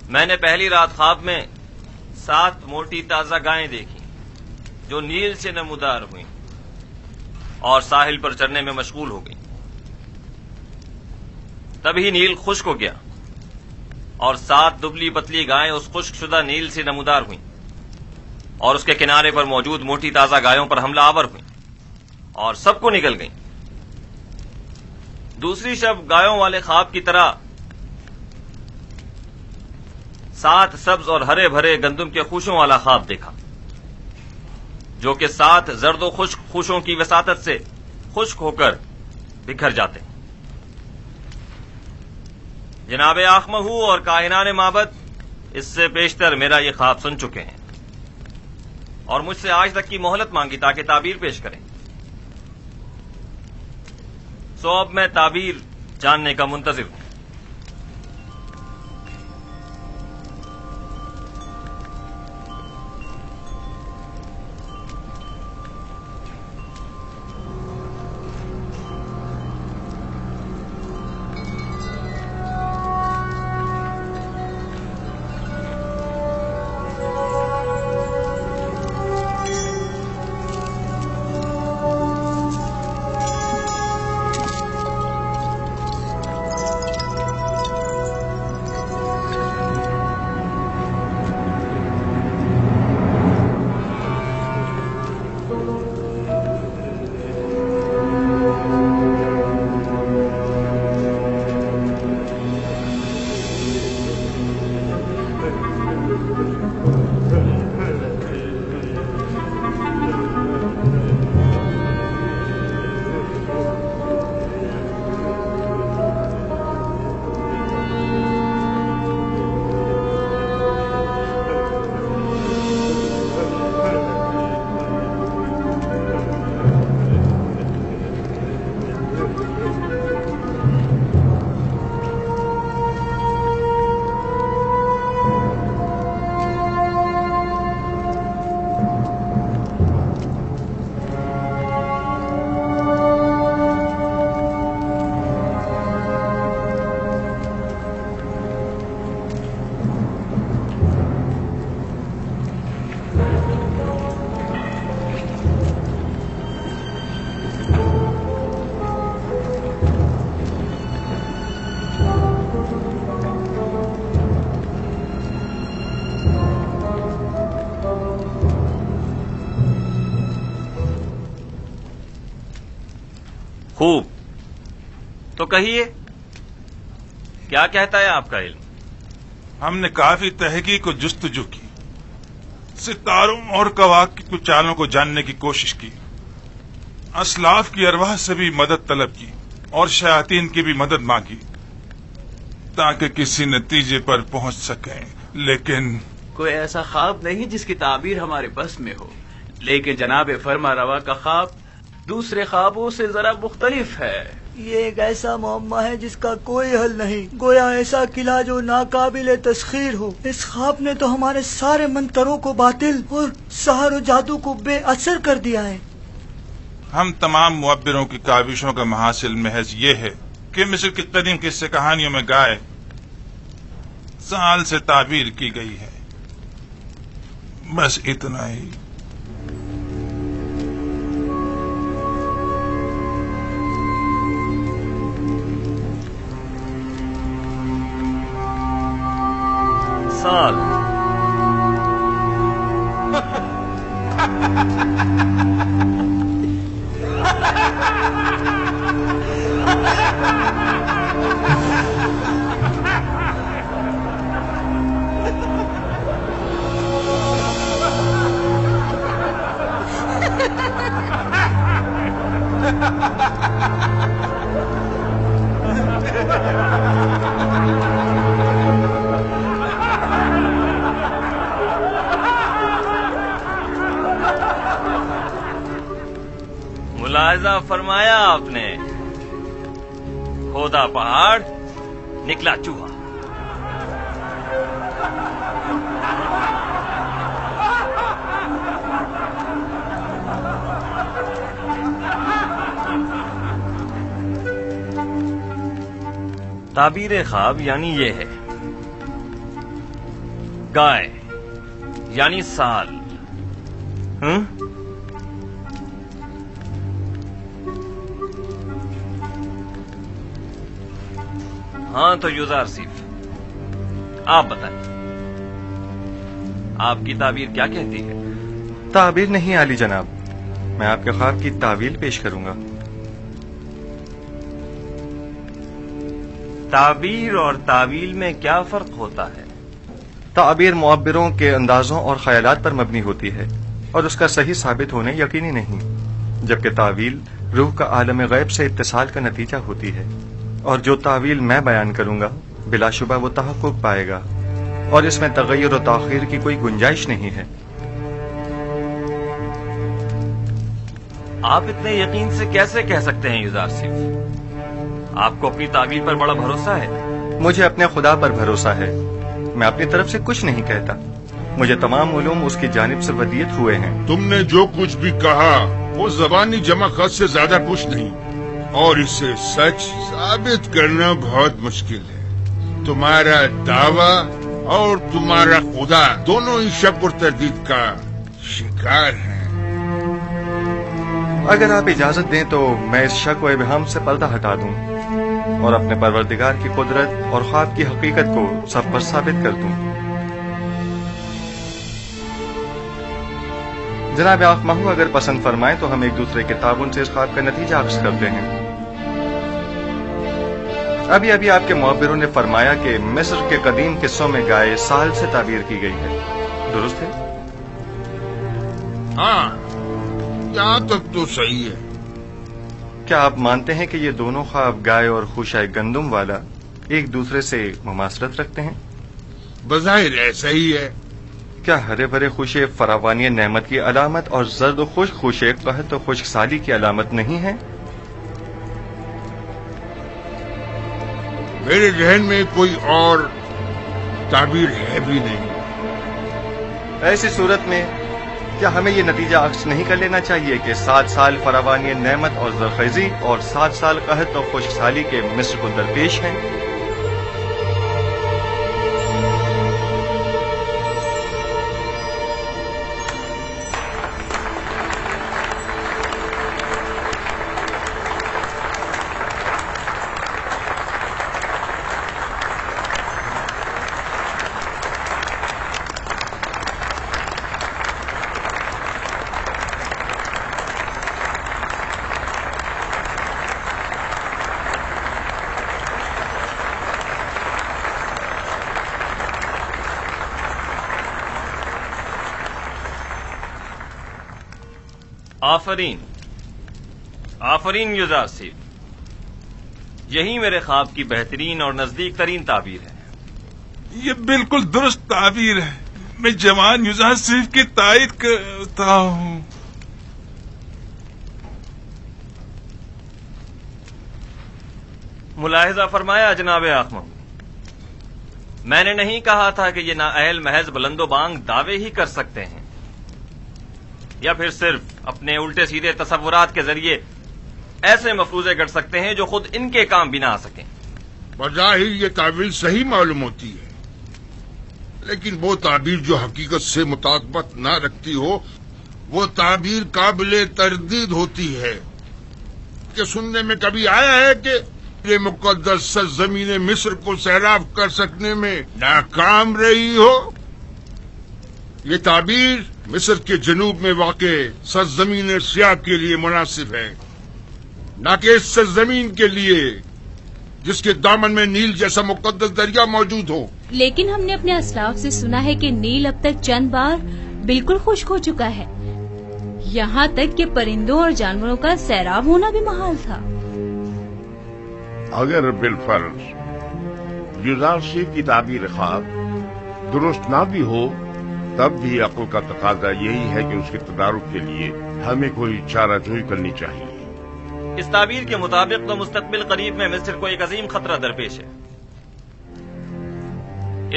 میں نے پہلی رات خواب میں 7 موٹی تازہ گائیں دیکھی جو نیل سے نمودار ہوئیں اور ساحل پر چرنے میں مشغول ہو گئیں۔ تبھی نیل خشک ہو گیا اور 7 دبلی پتلی گائیں اس خشک شدہ نیل سے نمودار ہوئیں اور اس کے کنارے پر موجود موٹی تازہ گایوں پر حملہ آور ہوئیں اور سب کو نگل گئیں۔ دوسری شب گایوں والے خواب کی طرح 7 سبز اور ہرے بھرے گندم کے خوشوں والا خواب دیکھا جو کہ 7 زرد و خشک خوشوں کی وساطت سے خشک ہو کر بکھر جاتے ہیں۔ جناب آخمہو اور کاہنان معبد اس سے بیشتر میرا یہ خواب سن چکے ہیں اور مجھ سے آج تک کی مہلت مانگی تاکہ تعبیر پیش کریں۔ سو اب میں تعبیر جاننے کا منتظر ہوں۔ خوب، تو کہیے کیا کہتا ہے آپ کا علم؟ ہم نے کافی تحقیق و جستجو کی، ستاروں اور کواکب کی چالوں کو جاننے کی کوشش کی، اسلاف کی ارواح سے بھی مدد طلب کی اور شیاطین کی بھی مدد مانگی تاکہ کسی نتیجے پر پہنچ سکیں، لیکن کوئی ایسا خواب نہیں جس کی تعبیر ہمارے بس میں ہو۔ لیکن جناب فرما روا کا خواب دوسرے خوابوں سے ذرا مختلف ہے۔ یہ ایک ایسا معمہ ہے جس کا کوئی حل نہیں، گویا ایسا قلعہ جو ناقابل تسخیر ہو۔ اس خواب نے تو ہمارے سارے منتروں کو باطل اور سحر و جادو کو بے اثر کر دیا ہے۔ ہم تمام معبروں کی کاوشوں کا محاصل محض یہ ہے کہ مصر کی قدیم قصے کہانیوں میں گائے سال سے تعبیر کی گئی ہے، بس اتنا ہی۔ سال ملاحظہ فرمایا آپ نے، کھودا پہاڑ نکلا چوہا۔ تعبیر خواب یعنی یہ ہے گائے یعنی سال. ہاں تو یوزار سیف آپ بتائیں آپ کی تعبیر کیا کہتی ہے؟ تعبیر نہیں عالی جناب، میں آپ کے خواب کی تعویل پیش کروں گا. تعبیر اور تعویل میں کیا فرق ہوتا ہے؟ تعبیر معبروں کے اندازوں اور خیالات پر مبنی ہوتی ہے اور اس کا صحیح ثابت ہونے یقینی نہیں، جبکہ تعویل روح کا عالم غیب سے اتصال کا نتیجہ ہوتی ہے، اور جو تعویل میں بیان کروں گا بلا شبہ وہ تحقق پائے گا اور اس میں تغیر و تاخیر کی کوئی گنجائش نہیں ہے. آپ اتنے یقین سے کیسے کہہ سکتے ہیں یوزار سیف؟ آپ کو اپنی تعبیر پر بڑا بھروسہ ہے. مجھے اپنے خدا پر بھروسہ ہے، میں اپنی طرف سے کچھ نہیں کہتا، مجھے تمام علوم اس کی جانب سے ودیت ہوئے ہیں. تم نے جو کچھ بھی کہا وہ زبانی جمع خط سے زیادہ کچھ نہیں، اور اسے سچ ثابت کرنا بہت مشکل ہے. تمہارا دعویٰ اور تمہارا خدا دونوں ہی شک اور تردید کا شکار ہیں. اگر آپ اجازت دیں تو میں اس شک و ابہام سے پردہ ہٹا دوں اور اپنے پروردگار کی قدرت اور خواب کی حقیقت کو سب پر ثابت کر دوں. جناب آنکھ ماہو اگر پسند فرمائیں تو ہم ایک دوسرے کے تعاون سے اس خواب کا نتیجہ عکس کرتے ہیں. ابھی آپ کے معبروں نے فرمایا کہ مصر کے قدیم قصوں میں گائے سال سے تعبیر کی گئی ہے، درست ہے؟ ہاں، یہاں تک تو صحیح ہے. کیا آپ مانتے ہیں کہ یہ دونوں خواب گائے اور خوشۂ گندم والا ایک دوسرے سے مماثلت رکھتے ہیں؟ بظاہر ایسا ہی ہے. کیا ہرے بھرے خوشے فراوانی نعمت کی علامت اور زرد و خشک خوشے قحط و خشک سالی کی علامت نہیں ہے؟ میرے ذہن میں کوئی اور تعبیر ہے بھی نہیں. ایسی صورت میں کیا ہمیں یہ نتیجہ عکس نہیں کر لینا چاہیے کہ 7 سال فراوانی نعمت اور زرخیزی اور 7 سال قحط و خشک سالی کے مصر کو درپیش ہیں؟ آفرین یوزار سیف، یہی میرے خواب کی بہترین اور نزدیک ترین تعبیر ہے. یہ بالکل درست تعبیر ہے. میں جوان یوزار سیف کی تائید کرتا ہوں. ملاحظہ فرمایا جناب آخم، میں نے نہیں کہا تھا کہ یہ نااہل محض بلند و بانگ دعوے ہی کر سکتے ہیں یا پھر صرف اپنے الٹے سیدھے تصورات کے ذریعے ایسے مفروضے گڑھ سکتے ہیں جو خود ان کے کام بھی نہ آ سکیں. بظاہر یہ تعبیر صحیح معلوم ہوتی ہے، لیکن وہ تعبیر جو حقیقت سے مطابقت نہ رکھتی ہو وہ تعبیر قابل تردید ہوتی ہے. کہ سننے میں کبھی آیا ہے کہ یہ مقدس سرزمین مصر کو سیراب کر سکنے میں ناکام رہی ہو؟ یہ تعبیر مصر کے جنوب میں واقع سرزمین سیاہ کے لیے مناسب ہے، نہ کہ اس سرزمین کے لیے جس کے دامن میں نیل جیسا مقدس دریا موجود ہو. لیکن ہم نے اپنے اسلاف سے سنا ہے کہ نیل اب تک چند بار بالکل خشک ہو چکا ہے، یہاں تک کہ پرندوں اور جانوروں کا سیراب ہونا بھی محال تھا. اگر بالفرض یوزار سیف کی تعبیر خواب درست نہ بھی ہو تب بھی عقل کا تقاضا یہی ہے کہ اس کے تدارک کے لیے ہمیں کوئی چارہ جوئی کرنی چاہیے. اس تعبیر کے مطابق تو مستقبل قریب میں مصر کو ایک عظیم خطرہ درپیش ہے.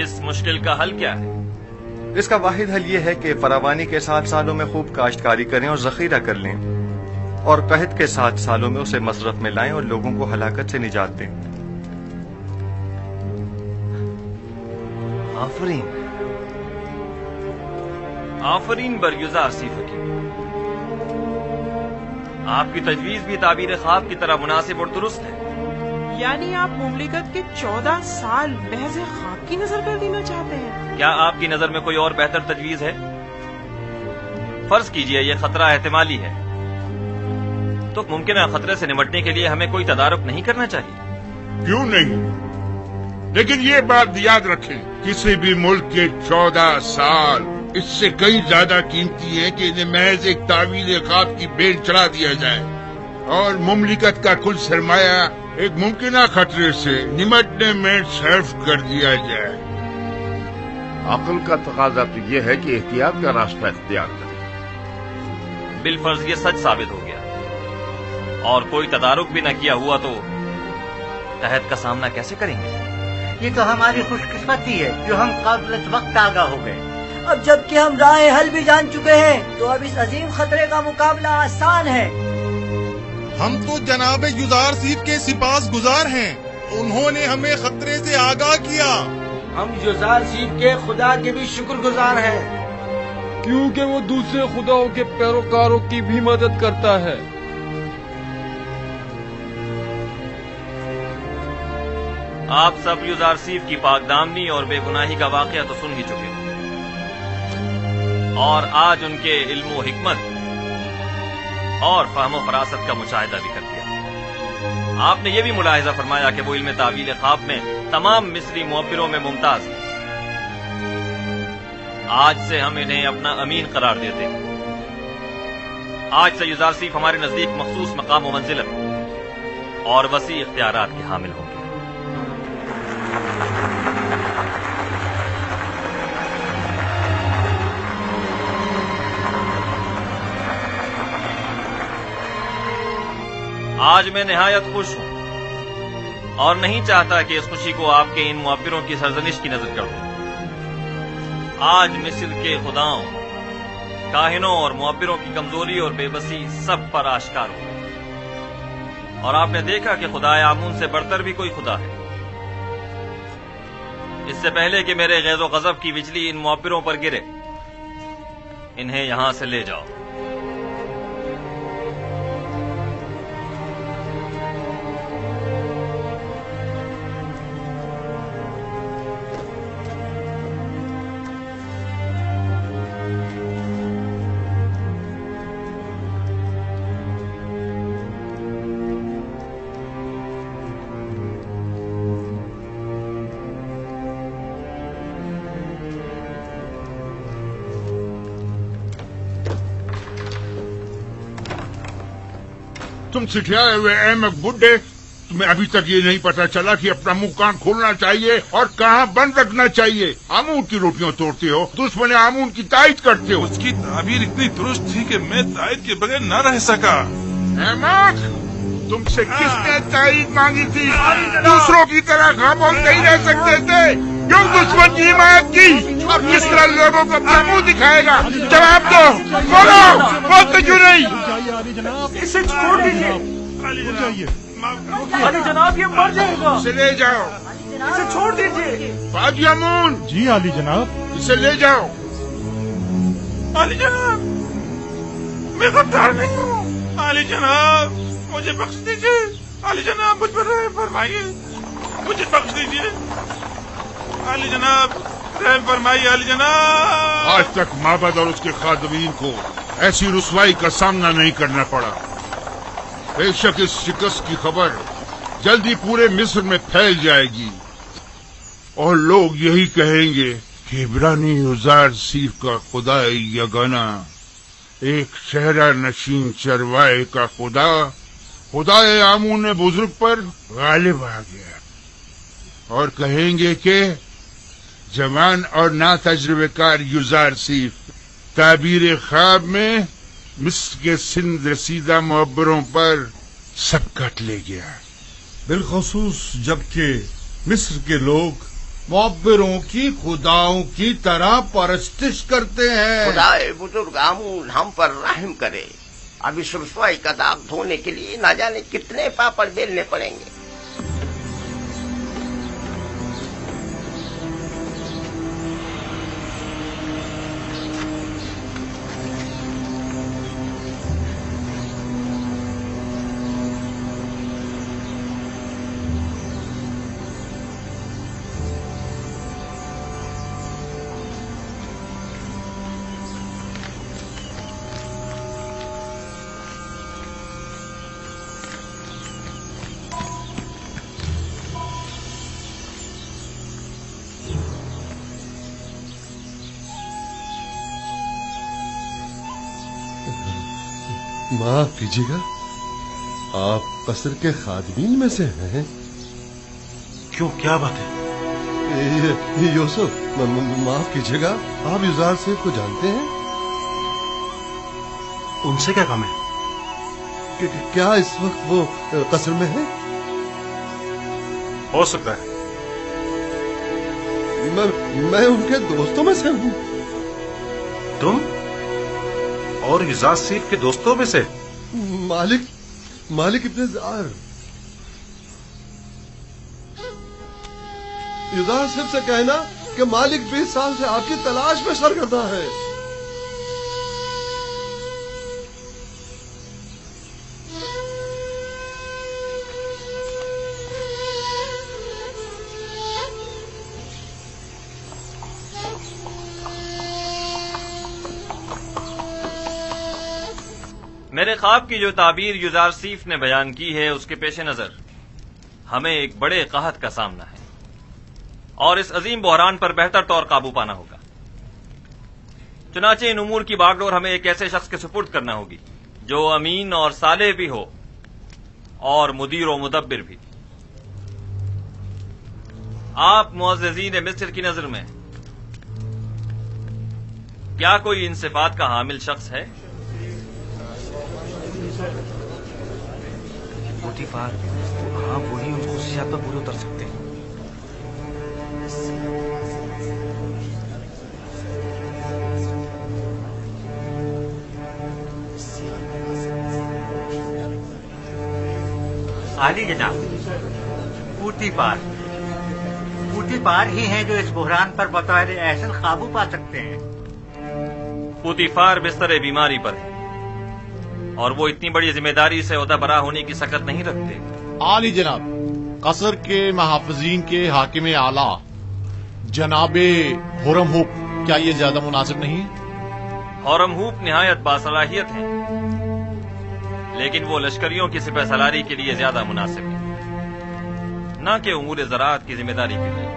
اس مشکل کا حل کیا ہے؟ اس کا واحد حل یہ ہے کہ فراوانی کے 7 سالوں میں خوب کاشتکاری کریں اور ذخیرہ کر لیں، اور قحط کے 7 سالوں میں اسے مصرف میں لائیں اور لوگوں کو ہلاکت سے نجات دیں. آفرین، آفرین بر یزار سی حکیم، آپ کی تجویز بھی تعبیر خواب کی طرح مناسب اور درست ہے۔ یعنی آپ مملکت کے 14 سال محض خواب کی نظر کر دینا چاہتے ہیں؟ کیا آپ کی نظر میں کوئی اور بہتر تجویز ہے؟ فرض کیجئے یہ خطرہ احتمالی ہے، تو ممکنہ خطرے سے نمٹنے کے لیے ہمیں کوئی تدارک نہیں کرنا چاہیے؟ کیوں نہیں؟ لیکن یہ بات یاد رکھیں، کسی بھی ملک کے 14 سال اس سے کئی زیادہ قیمتی ہیں کہ انہیں محض ایک تعویل خواب کی بین چڑھا دیا جائے اور مملکت کا کل سرمایہ ایک ممکنہ خطرے سے نمٹنے میں صرف کر دیا جائے۔ عقل کا تقاضا تو یہ ہے کہ احتیاط کا راستہ اختیار کریں۔ بالفرض یہ سچ ثابت ہو گیا اور کوئی تدارک بھی نہ کیا ہوا تو قحط کا سامنا کیسے کریں گے؟ یہ تو ہماری خوش قسمتی ہے جو ہم قبل وقت آگاہ ہو گئے۔ اب جبکہ ہم راہ حل بھی جان چکے ہیں تو اب اس عظیم خطرے کا مقابلہ آسان ہے۔ ہم تو جناب یزار سیف کے سپاس گزار ہیں، انہوں نے ہمیں خطرے سے آگاہ کیا۔ ہم یزار سیف کے خدا کے بھی شکر گزار ہیں، کیونکہ وہ دوسرے خداؤں کے پیروکاروں کی بھی مدد کرتا ہے۔ آپ سب یزار سیف کی پاک دامنی اور بے گناہی کا واقعہ تو سن ہی چکے ہو، اور آج ان کے علم و حکمت اور فہم و فراست کا مشاہدہ بھی کر دیا۔ آپ نے یہ بھی ملاحظہ فرمایا کہ وہ علم تعویل خواب میں تمام مصری معبروں میں ممتاز ہیں۔ آج سے ہم انہیں اپنا امین قرار دیتے ہیں۔ آج سے یزار سیف ہمارے نزدیک مخصوص مقام و منزلت اور وسیع اختیارات کے حامل ہوں گے۔ آج میں نہایت خوش ہوں اور نہیں چاہتا کہ اس خوشی کو آپ کے ان معبروں کی سرزنش کی نظر کر دوں۔ آج مصر کے خداؤں، کاہنوں اور معبروں کی کمزوری اور بے بسی سب پر آشکار ہو گئی، اور آپ نے دیکھا کہ خدائے آمون سے بڑھتر بھی کوئی خدا ہے۔ اس سے پہلے کہ میرے غیظ و غضب کی بجلی ان معبروں پر گرے، انہیں یہاں سے لے جاؤ۔ تم سکھلائے ہوئے احمق بڈھے، تمہیں ابھی تک یہ نہیں پتا چلا کہ اپنا منہ کان کھولنا چاہیے اور کہاں بند رکھنا چاہیے۔ آمون کی روٹیاں توڑتے ہو، دشمن آمون کی تائید کرتے ہو۔ اس کی تعبیر اتنی درست تھی کہ میں تائید کے بغیر نہ رہ سکا۔ احمق، تم سے کس نے تائید مانگی تھی؟ دوسروں کی طرح خاموش نہیں رہ سکتے تھے، کیوں دشمن کی حمایت کی؟ اب کس طرح لوگوں کو اپنا منہ دکھائے گا؟ جواب دو، بولو، بولتے کیوں نہیں؟ اسے چھوڑ دیجیے علی جناب، یہ مر جائے گا۔ اسے لے جاؤ، اسے چھوڑ دیجیے۔ فاجی امون، جی علی جناب۔ اسے لے جاؤ۔ علی جناب، میں غدار نہیں ہوں۔ علی جناب، مجھے بخش دیجیے۔ علی جناب، مجھ پر رحم فرمائیے، مجھے بخش دیجیے۔ علی جناب، رحم فرمائیے۔ علی جناب، آج تک معبد اور اس کے خادمین کو ایسی رسوائی کا سامنا نہیں کرنا پڑا۔ بے شک اس شکست کی خبر جلدی پورے مصر میں پھیل جائے گی اور لوگ یہی کہیں گے کہ عبرانی یزار سیف کا خدا یگانہ، ایک صحرا نشین چروائے کا خدائے آمون بزرگ پر غالب آ گیا، اور کہیں گے کہ جوان اور نا تجربے کار یزار سیف تعبیر خواب میں مصر کے سندھ رسیدہ معبروں پر سبقت لے گیا، بالخصوص جبکہ مصر کے لوگ معبروں کی خداؤں کی طرح پرستش کرتے ہیں۔ خدائے بزرگ آمون ہم پر رحم کرے، اب اس رسوائی کا داغ دھونے کے لیے نہ جانے کتنے پاپڑ بیلنے پڑیں گے۔ معاف کیجیے گا، آپ قصر کے خادمین میں سے ہیں؟ کیوں، کیا بات ہے؟ یوسف، معاف کیجیے گا، آپ یزار سیف کو جانتے ہیں؟ ان سے کیا کام ہے؟ کیا اس وقت وہ قصر میں ہے؟ ہو سکتا ہے، میں ان کے دوستوں میں سے ہوں۔ تم اور یزار سیف کے دوستوں میں سے؟ مالک ابن زار۔ یزار سیف سے کہنا کہ مالک 20 سال سے آپ کی تلاش میں سرگرداں ہے۔ میرے خواب کی جو تعبیر یزار سیف نے بیان کی ہے، اس کے پیش نظر ہمیں ایک بڑے قحط کا سامنا ہے اور اس عظیم بحران پر بہتر طور قابو پانا ہوگا۔ چنانچہ ان امور کی باغ ڈور ہمیں ایک ایسے شخص کے سپرد کرنا ہوگی جو امین اور صالح بھی ہو اور مدیر و مدبر بھی۔ آپ معززین مصر کی نظر میں کیا کوئی ان صفات کا حامل شخص ہے؟ پوتیفار، ہاں وہی ان خصوصیات پر پورے اتر سکتے ہیں۔ عالی جناب، پوتیفار ہی ہیں جو اس بحران پر بطور احسن قابو پا سکتے ہیں۔ پوتیفار بستر بیماری پر ہے اور وہ اتنی بڑی ذمہ داری سے عہدہ برا ہونے کی سکت نہیں رکھتے۔ عالی جناب، قصر کے محافظین کے حاکم اعلیٰ جناب حرم ہوپ، کیا یہ زیادہ مناسب نہیں؟ حرم ہوپ نہایت باصلاحیت ہیں، لیکن وہ لشکریوں کی سپہ سالاری کے لیے زیادہ مناسب ہیں، نہ کہ امور زراعت کی ذمہ داری کے لیے۔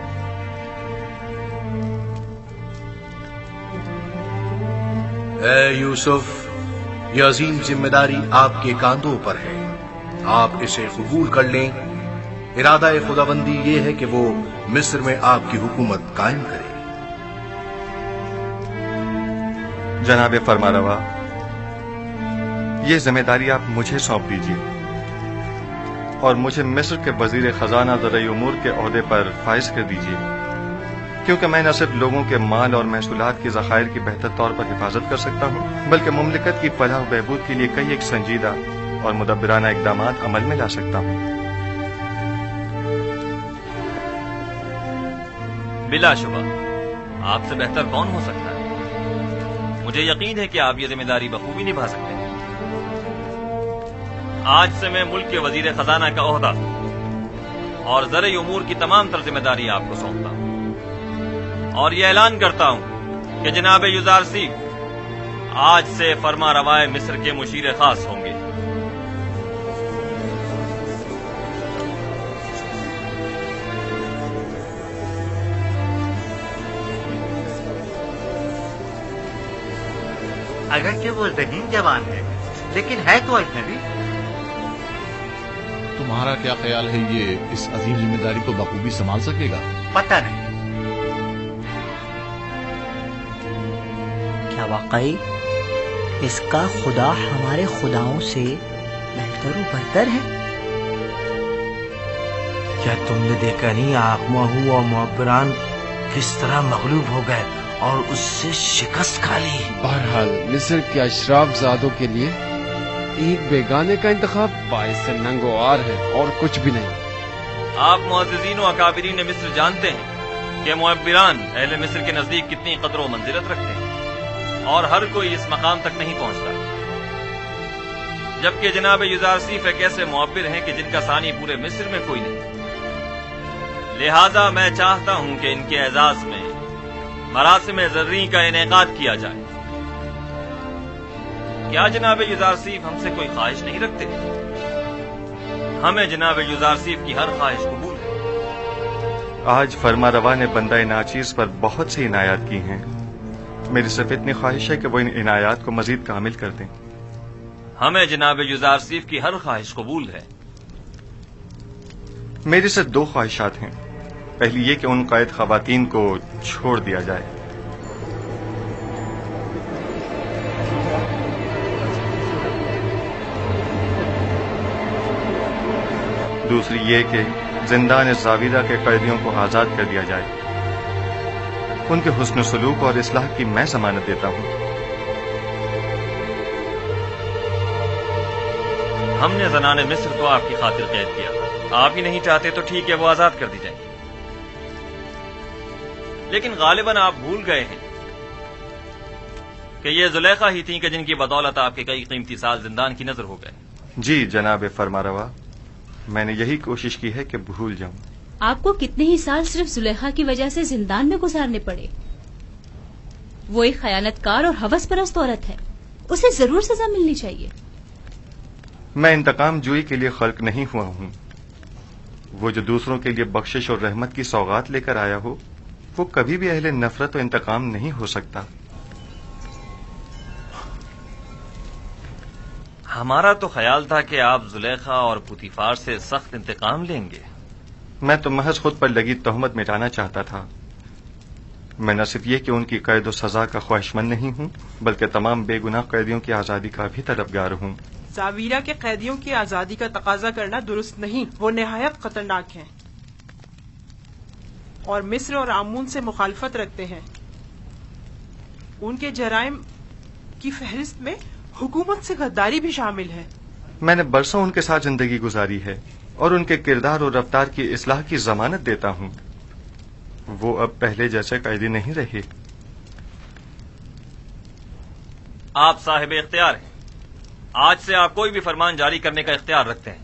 اے یوسف، یہ عظیم ذمہ داری آپ کے کاندھوں پر ہے، آپ اسے قبول کر لیں۔ ارادہ خداوندی یہ ہے کہ وہ مصر میں آپ کی حکومت قائم کرے۔ جناب فرمانروا، یہ ذمہ داری آپ مجھے سونپ دیجیے اور مجھے مصر کے وزیر خزانہ زرعی امور کے عہدے پر فائز کر دیجیے، کیونکہ میں نہ صرف لوگوں کے مال اور محصولات کے ذخائر کی بہتر طور پر حفاظت کر سکتا ہوں، بلکہ مملکت کی فلاح و بہبود کے لیے کئی ایک سنجیدہ اور مدبرانہ اقدامات عمل میں لا سکتا ہوں۔ بلا شبہ آپ سے بہتر کون ہو سکتا ہے؟ مجھے یقین ہے کہ آپ یہ ذمہ داری بخوبی نبھا سکتے ہیں۔ آج سے میں ملک کے وزیر خزانہ کا عہدہ اور زرعی امور کی تمام تر ذمہ داری آپ کو سونپتا ہوں، اور یہ اعلان کرتا ہوں کہ جناب یزار سیف آج سے فرما روائے مصر کے مشیر خاص ہوں گے۔ اگرچہ وہ ذہین جوان ہے، لیکن ہے تو اجنبی۔ تمہارا کیا خیال ہے، یہ اس عظیم ذمہ داری کو بخوبی سنبھال سکے گا؟ پتہ نہیں۔ کیا واقعی اس کا خدا ہمارے خداؤں سے بہتر و برتر ہے؟ کیا تم نے دیکھا نہیں آخماہو اور معبران کس طرح مغلوب ہو گئے اور اس سے شکست کھا لی؟ بہرحال مصر کے اشراف زادوں کے لیے ایک بیگانے کا انتخاب باعث ننگ و عار ہے اور کچھ بھی نہیں۔ آپ معززین و اکابرین مصر جانتے ہیں کہ معبران اہل مصر کے نزدیک کتنی قدر و منزلت رکھتے ہیں، اور ہر کوئی اس مقام تک نہیں پہنچتا، جبکہ جناب یزار سیف ایک ایسے معبر ہیں کہ جن کا ثانی پورے مصر میں کوئی نہیں۔ لہذا میں چاہتا ہوں کہ ان کے اعزاز میں مراسم زرعی کا انعقاد کیا جائے۔ کیا جناب یزار سیف ہم سے کوئی خواہش نہیں رکھتے؟ ہمیں جناب یزار سیف کی ہر خواہش قبول ہے۔ آج فرما روا نے بندہ ناچیز پر بہت سی عنایات کی ہیں، میری صرف اتنی خواہش ہے کہ وہ ان عنایات کو مزید کامل کر دیں۔ ہمیں جناب یوزارسیف کی ہر خواہش قبول ہے. میری صرف 2 خواہشات ہیں. پہلی یہ کہ ان قید خواتین کو چھوڑ دیا جائے. دوسری یہ کہ زندان زاویرہ کے قیدیوں کو آزاد کر دیا جائے. ان کے حسن سلوک اور اصلاح کی میں ضمانت دیتا ہوں. ہم نے زنان مصر کو آپ کی خاطر قید کیا. آپ ہی نہیں چاہتے تو ٹھیک ہے، وہ آزاد کر دی جائیں. لیکن غالباً آپ بھول گئے ہیں کہ یہ زلیخا ہی تھیں کہ جن کی بدولت آپ کے کئی قیمتی سال زندان کی نظر ہو گئے. جی جناب فرماروا، میں نے یہی کوشش کی ہے کہ بھول جاؤں. آپ کو کتنے ہی سال صرف زلیخا کی وجہ سے زندان میں گزارنے پڑے. وہ ایک خیانت کار اور ہوس پرست عورت ہے، اسے ضرور سزا ملنی چاہیے. میں انتقام جوئی کے لیے خلق نہیں ہوا ہوں. وہ جو دوسروں کے لیے بخشش اور رحمت کی سوغات لے کر آیا ہو، وہ کبھی بھی اہل نفرت و انتقام نہیں ہو سکتا. ہمارا تو خیال تھا کہ آپ زلیخا اور پوتیفار سے سخت انتقام لیں گے. میں تو محض خود پر لگی تہمت مٹانا چاہتا تھا. میں نہ صرف یہ کہ ان کی قید و سزا کا خواہشمند نہیں ہوں، بلکہ تمام بے گناہ قیدیوں کی آزادی کا بھی طلبگار ہوں. زاویرہ کے قیدیوں کی آزادی کا تقاضا کرنا درست نہیں، وہ نہایت خطرناک ہیں اور مصر اور آمون سے مخالفت رکھتے ہیں. ان کے جرائم کی فہرست میں حکومت سے غداری بھی شامل ہے. میں نے برسوں ان کے ساتھ زندگی گزاری ہے اور ان کے کردار اور رفتار کی اصلاح کی ضمانت دیتا ہوں. وہ اب پہلے جیسے قیدی نہیں رہے. آپ صاحب اختیار ہیں. آج سے آپ کوئی بھی فرمان جاری کرنے کا اختیار رکھتے ہیں.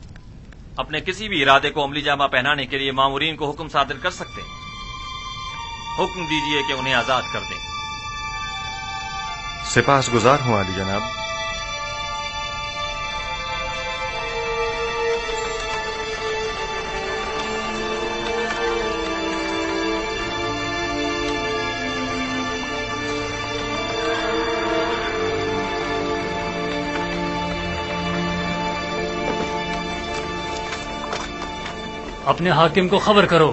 اپنے کسی بھی ارادے کو عملی جامہ پہنانے کے لیے مامورین کو حکم صادر کر سکتے ہیں. حکم دیجئے کہ انہیں آزاد کر دیں. سپاس گزار ہوں عالی جناب. اپنے حاکم کو خبر کرو.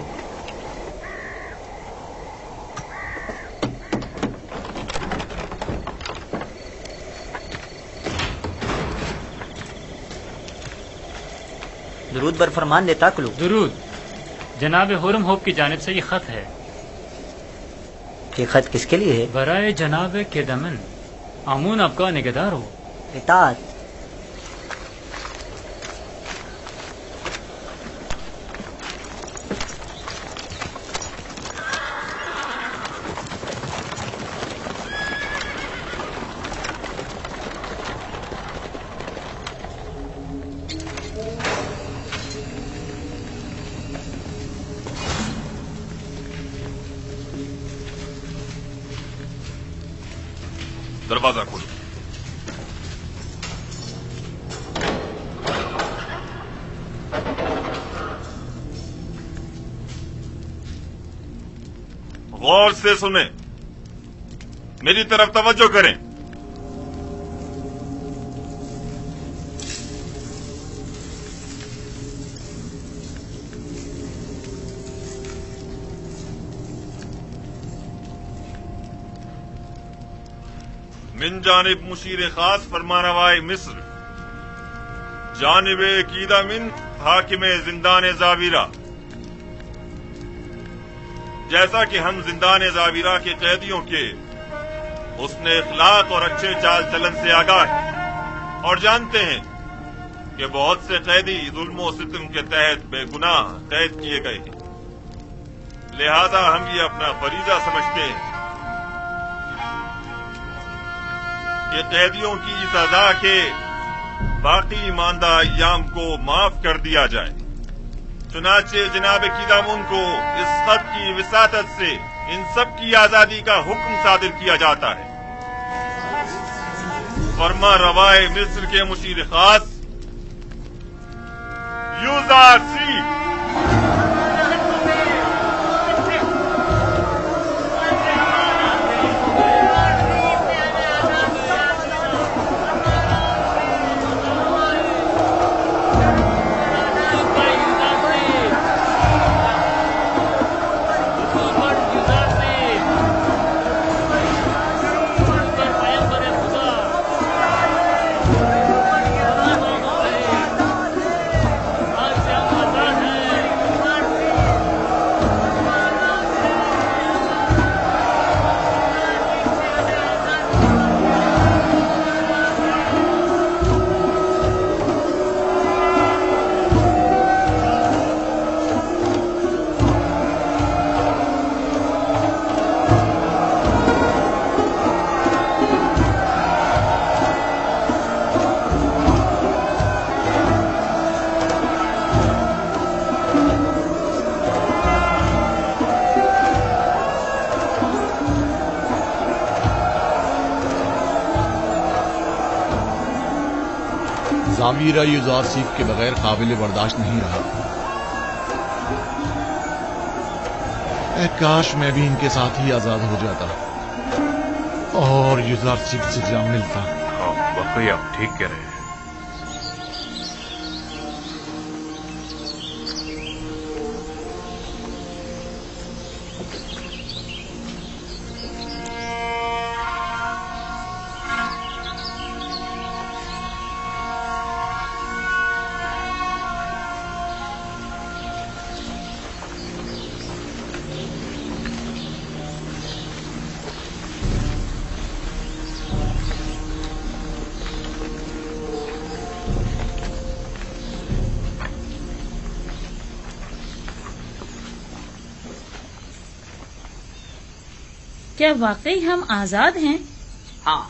درود بر فرمان لیتا کلو. درود. جناب ہورم ہوپ کی جانب سے یہ خط ہے. یہ خط کس کے لیے ہے؟ برائے جناب کیدمن، آمون آپ کا نگہدار ہو. اطاعت. دروازہ کھولو. غور سے سنیں، میری طرف توجہ کریں. من جانب مشیر خاص فرمانروائے مصر، جانب عقیدہ من حاکم زندان زاویرہ، جیسا کہ ہم زندان زاویرہ کے قیدیوں کے حسن اخلاق اور اچھے چال چلن سے آگاہ ہیں اور جانتے ہیں کہ بہت سے قیدی ظلم و ستم کے تحت بے گناہ قید کیے گئے ہیں، لہذا ہم یہ اپنا فریضہ سمجھتے ہیں کہ قیدیوں کی سزا کے باقی ماندہ ایام کو معاف کر دیا جائے. چنانچہ جناب کیدامون کو اس خط کی وساطت سے ان سب کی آزادی کا حکم صادر کیا جاتا ہے. فرما روائے مصر کے مشیر خاص یوزارسیف. تعبیر یوزارسیف کے بغیر قابل برداشت نہیں رہا. اے کاش میں بھی ان کے ساتھ ہی آزاد ہو جاتا اور یوزارسیف سے جا ملتا. واقعی آپ ٹھیک کہہ رہے ہیں. کیا واقعی ہم آزاد ہیں؟ ہاں،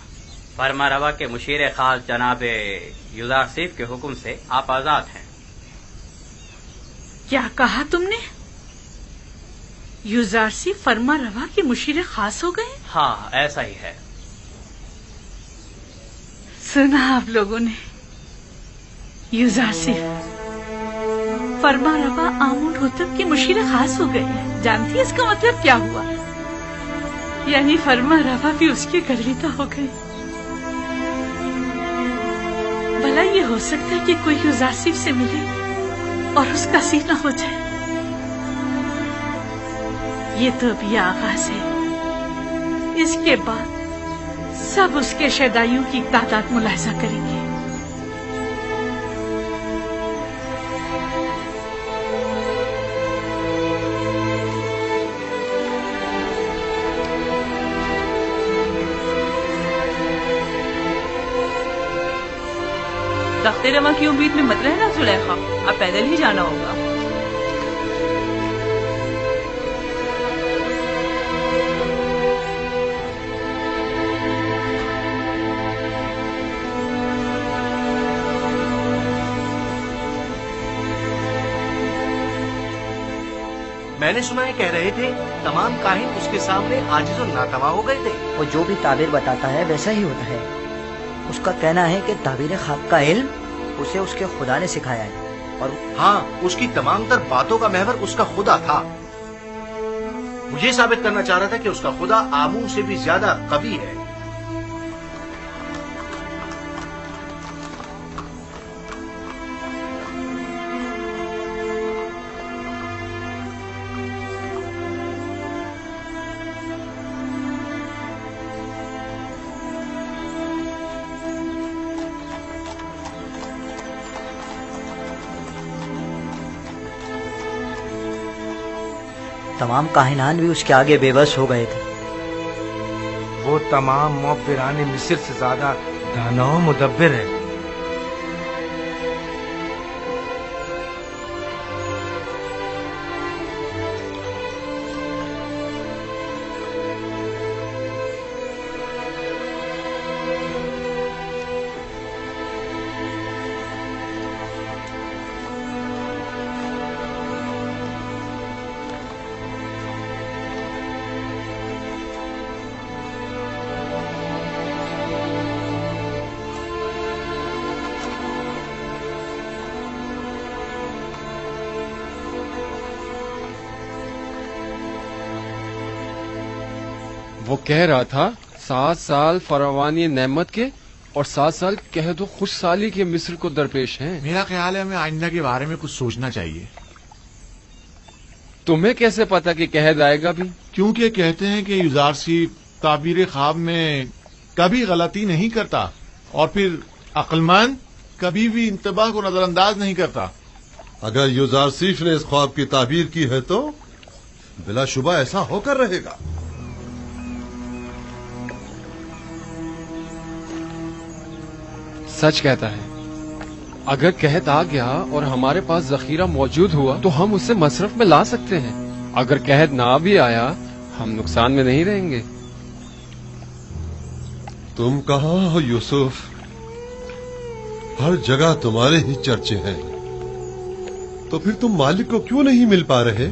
فرما روا کے مشیر خاص جناب یوزارسیف کے حکم سے آپ آزاد ہیں. کیا کہا تم نے؟ یوزارسیف فرما روا کے مشیر خاص ہو گئے؟ ہاں، ایسا ہی ہے. سنا آپ لوگوں نے؟ یوزارسیف فرما روا آمون ہوتب کے مشیر خاص ہو گئے. جانتی اس کا مطلب کیا ہوا؟ یعنی فرما روا بھی اس کے گرویدہ ہو گئے. بھلا یہ ہو سکتا ہے کہ کوئی یوزارسیف سے ملے اور اس کا سینہ ہو جائے؟ یہ تو ابھی آغاز ہے. اس کے بعد سب اس کے شیدائیوں کی تعداد ملاحظہ کریں گے. تخت روا کی امید میں مت رہنا زلیخا، اب پیدل ہی جانا ہوگا. میں نے سنا ہے کہہ رہے تھے تمام کاہن اس کے سامنے عاجز و ناتواں ہو گئے تھے. وہ جو بھی تعبیر بتاتا ہے ویسا ہی ہوتا ہے. اس کا کہنا ہے کہ تعبیر خواب کا علم اسے اس کے خدا نے سکھایا ہے. اور ہاں، اس کی تمام تر باتوں کا محور اس کا خدا تھا. وہ یہ ثابت کرنا چاہ رہا تھا کہ اس کا خدا آمون سے بھی زیادہ قوی ہے. تمام کاہنان بھی اس کے آگے بے بس ہو گئے تھے. وہ تمام معبران مصر سے زیادہ دانا و مدبر ہے. وہ کہہ رہا تھا 7 سال فراوانی نعمت کے اور 7 سال قحط و خوش سالی کے مصر کو درپیش ہیں. میرا خیال ہے ہمیں آئندہ کے بارے میں کچھ سوچنا چاہیے. تمہیں کیسے پتا کہ قحط آئے گا بھی؟ کیونکہ کہتے ہیں کہ یوزارسیف تعبیر خواب میں کبھی غلطی نہیں کرتا اور پھر عقلمند کبھی بھی انتباہ کو نظر انداز نہیں کرتا. اگر یوزارسیف نے اس خواب کی تعبیر کی ہے تو بلا شبہ ایسا ہو کر رہے گا. سچ کہتا ہے. اگر قحط آ گیا اور ہمارے پاس ذخیرہ موجود ہوا تو ہم اسے مصرف میں لا سکتے ہیں. اگر قحط نہ بھی آیا ہم نقصان میں نہیں رہیں گے. تم کہاں ہو یوسف؟ ہر جگہ تمہارے ہی چرچے ہیں. تو پھر تم مالک کو کیوں نہیں مل پا رہے؟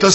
10